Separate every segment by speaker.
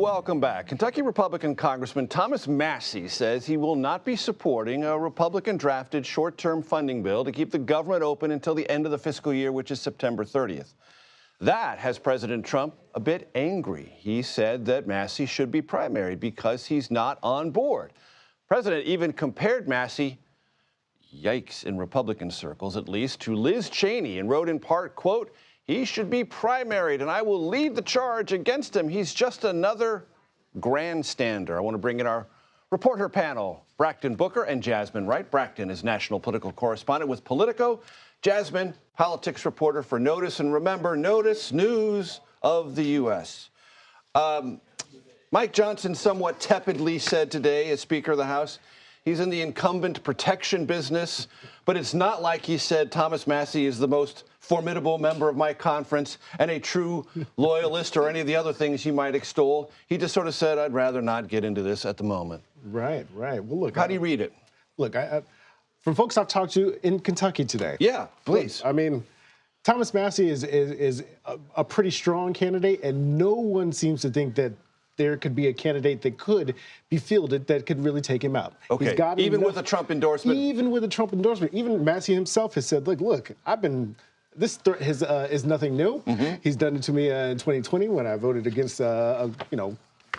Speaker 1: welcome back. Kentucky Republican Congressman Thomas Massie says he will not be supporting a Republican-drafted short-term funding bill to keep the government open until the end of the fiscal year, which is September 30th. That has President Trump a bit angry. He said that Massie should be primaried because he's not on board. The president even compared Massie, yikes, in Republican circles at least, to Liz Cheney and wrote in part, quote, "He should be primaried, and I will lead the charge against him. He's just another grandstander." I want to bring in our reporter panel, Brakkton Booker and Jasmine Wright. Brakkton is national political correspondent with Politico. Jasmine, politics reporter for NOTUS. And remember, NOTUS, news of the U.S. Mike Johnson somewhat tepidly said today, as Speaker of the House, he's in the incumbent protection business, but it's not like he said Thomas Massie is the most formidable member of my conference and a true loyalist or any of the other things he might extol. He just sort of said, I'd rather not get into this at the moment.
Speaker 2: Right. Well, look.
Speaker 1: How do you read it?
Speaker 2: Look, from folks I've talked to in Kentucky today.
Speaker 1: Yeah, please.
Speaker 2: Look, I mean, Thomas Massie is a pretty strong candidate, and no one seems to think that there could be a candidate that could be fielded that could really take him out.
Speaker 1: Okay,
Speaker 2: He's got
Speaker 1: even
Speaker 2: enough,
Speaker 1: with a Trump endorsement?
Speaker 2: Even with a Trump endorsement. Even Massie himself has said, look, this threat is nothing new. Mm-hmm. He's done it to me in 2020 when I voted against a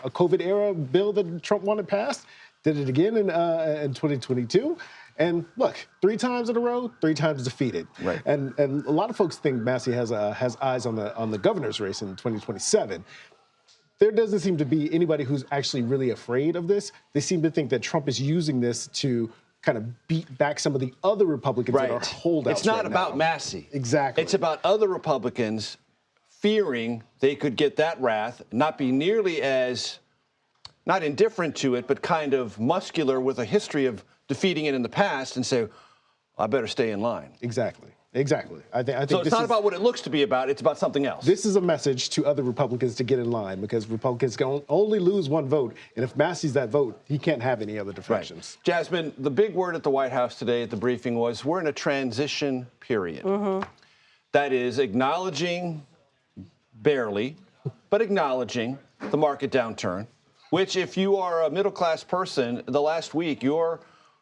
Speaker 2: COVID-era bill that Trump wanted passed. Did it again in 2022. And look, 3 times in a row, 3 times defeated.
Speaker 1: Right.
Speaker 2: And a lot of folks think Massie has eyes on the governor's race in 2027. There doesn't seem to be anybody who's actually really afraid of this. They seem to think that Trump is using this to kind of beat back some of the other Republicans that are holdouts.
Speaker 1: It's not
Speaker 2: right
Speaker 1: about
Speaker 2: now.
Speaker 1: Massie.
Speaker 2: Exactly.
Speaker 1: It's about other Republicans fearing they could get that wrath, not be nearly as, not indifferent to it, but kind of muscular with a history of defeating it in the past and say, I better stay in line.
Speaker 2: Exactly. I think
Speaker 1: so it's not about what it looks to be about, it's about something else.
Speaker 2: This is a message to other Republicans to get in line, because Republicans can only lose 1 vote, and if Massie's that vote, he can't have any other defections.
Speaker 1: Right. Jasmine, the big word at the White House today at the briefing was we're in a transition period. Mm-hmm. That is acknowledging, barely, but acknowledging the market downturn, which if you are a middle-class person, the last week, your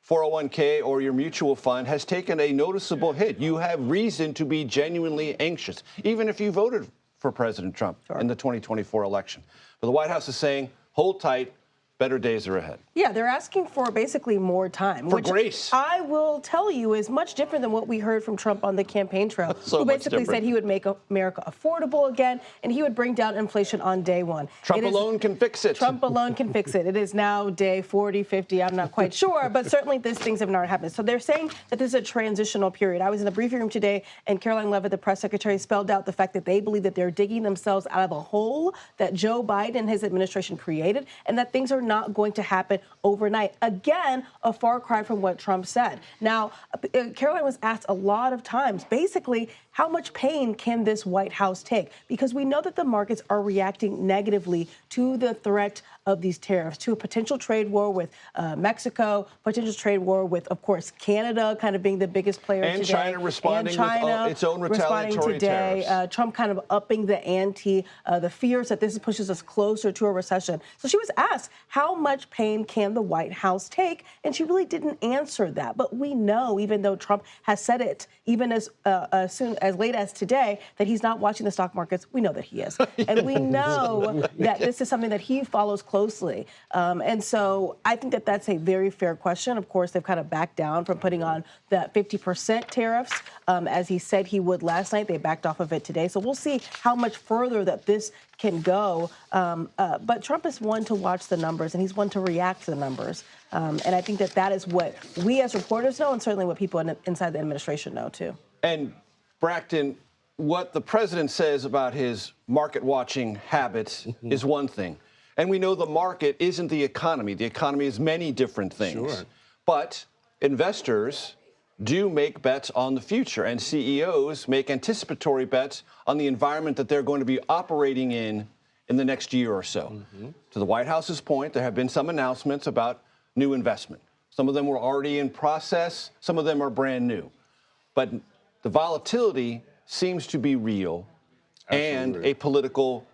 Speaker 1: 401k or your mutual fund has taken a noticeable hit. You have reason to be genuinely anxious, even if you voted for President Trump in the 2024 election. But the White House is saying, hold tight, better days are ahead.
Speaker 3: Yeah, they're asking for basically more time.
Speaker 1: For grace.
Speaker 3: I will tell you is much different than what we heard from Trump on the campaign trail, who basically said he would make America affordable again and he would bring down inflation on day 1.
Speaker 1: Trump alone can fix it.
Speaker 3: Trump alone can fix it. It is now day 40, 50, I'm not quite sure, but certainly these things have not happened. So they're saying that this is a transitional period. I was in the briefing room today and Caroline Leavitt, the press secretary, spelled out the fact that they believe that they're digging themselves out of a hole that Joe Biden and his administration created and that things are not going to happen overnight. Again, a far cry from what Trump said. Now, Caroline was asked a lot of times, basically, how much pain can this White House take? Because we know that the markets are reacting negatively to the threat of these tariffs, to a potential trade war with Mexico, potential trade war with, of course, Canada kind of being the biggest player today.
Speaker 1: And China responding with its own retaliatory tariffs.
Speaker 3: Trump kind of upping the ante, the fears that this pushes us closer to a recession. So she was asked, how much pain can the White House take? And she really didn't answer that. But we know, even though Trump has said it, even as late as today, that he's not watching the stock markets, we know that he is. And we know that this is something that he follows closely. And so I think that that's a very fair question. Of course, they've kind of backed down from putting on the 50% tariffs, as he said he would last night. They backed off of it today. So we'll see how much further that this can go. But Trump is one to watch the numbers, and he's one to react to the numbers. And I think that that is what we as reporters know, and certainly what people inside the administration know, too.
Speaker 1: And Brakkton, what the president says about his market-watching habits is one thing. And we know the market isn't the economy. The economy is many different things. Sure. But investors do make bets on the future, and CEOs make anticipatory bets on the environment that they're going to be operating in the next year or so. Mm-hmm. To the White House's point, there have been some announcements about new investment. Some of them were already in process. Some of them are brand new. But the volatility seems to be real. Absolutely. And a political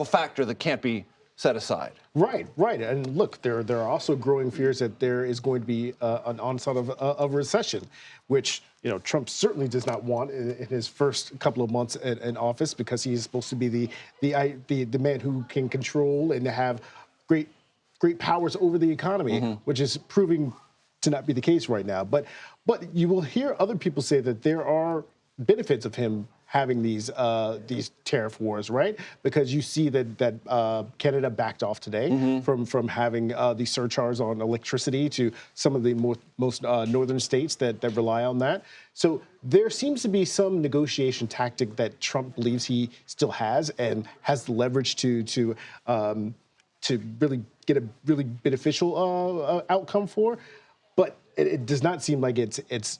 Speaker 1: factor that can't be set aside.
Speaker 2: Right. And look, there are also growing fears that there is going to be an onset of recession, which Trump certainly does not want in his first couple of months in office, because he is supposed to be the man who can control and have great powers over the economy, which is proving to not be the case right now. But you will hear other people say that there are benefits of him having these tariff wars, right? Because you see that Canada backed off today from having the surcharge on electricity to some of the most northern states that rely on that. So there seems to be some negotiation tactic that Trump believes he still has and has the leverage to really get a really beneficial outcome for, but it does not seem like it's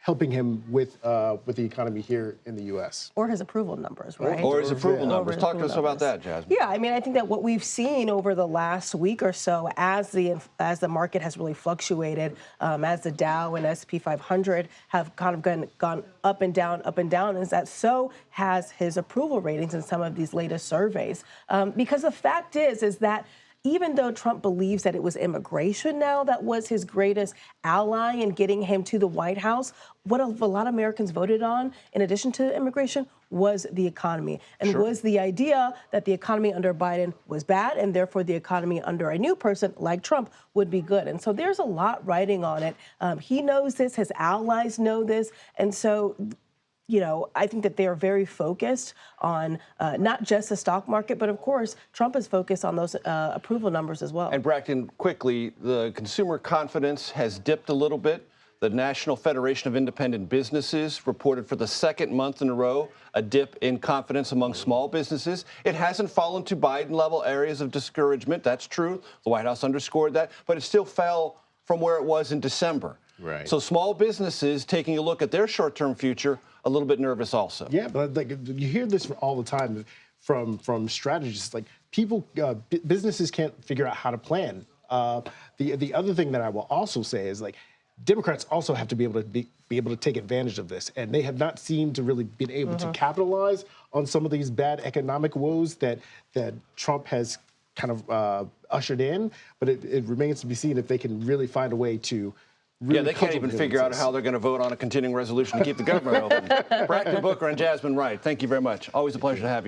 Speaker 2: helping him with the economy here in the U.S.
Speaker 3: Or his approval numbers, right?
Speaker 1: Or his approval numbers. Talk to us about that, Jasmine.
Speaker 3: Yeah, I mean, I think that what we've seen over the last week or so, as the market has really fluctuated, as the Dow and S&P 500 have kind of gone up and down, is that so has his approval ratings in some of these latest surveys. Because the fact is that even though Trump believes that it was immigration now that was his greatest ally in getting him to the White House, what a lot of Americans voted on, in addition to immigration, was the economy, and was the idea that the economy under Biden was bad, and therefore the economy under a new person like Trump would be good. And so there's a lot riding on it. He knows this, his allies know this, and so I think that they are very focused on not just the stock market, but of course, Trump is focused on those approval numbers as well.
Speaker 1: And Brakkton, quickly, the consumer confidence has dipped a little bit. The National Federation of Independent Businesses reported for the second month in a row a dip in confidence among small businesses. It hasn't fallen to Biden-level areas of discouragement. That's true. The White House underscored that, but it still fell from where it was in December.
Speaker 2: Right.
Speaker 1: So small businesses taking a look at their short-term future, a little bit nervous also.
Speaker 2: Yeah, but you hear this all the time from strategists. Like businesses can't figure out how to plan. The other thing that I will also say is Democrats also have to be able to take advantage of this, and they have not seemed to really been able to capitalize on some of these bad economic woes that Trump has kind of ushered in. But it remains to be seen if they can really find a way to. Really
Speaker 1: they can't even figure out how they're going to vote on a continuing resolution to keep the government open. Brakkton Booker and Jasmine Wright, thank you very much. Always a pleasure to have you.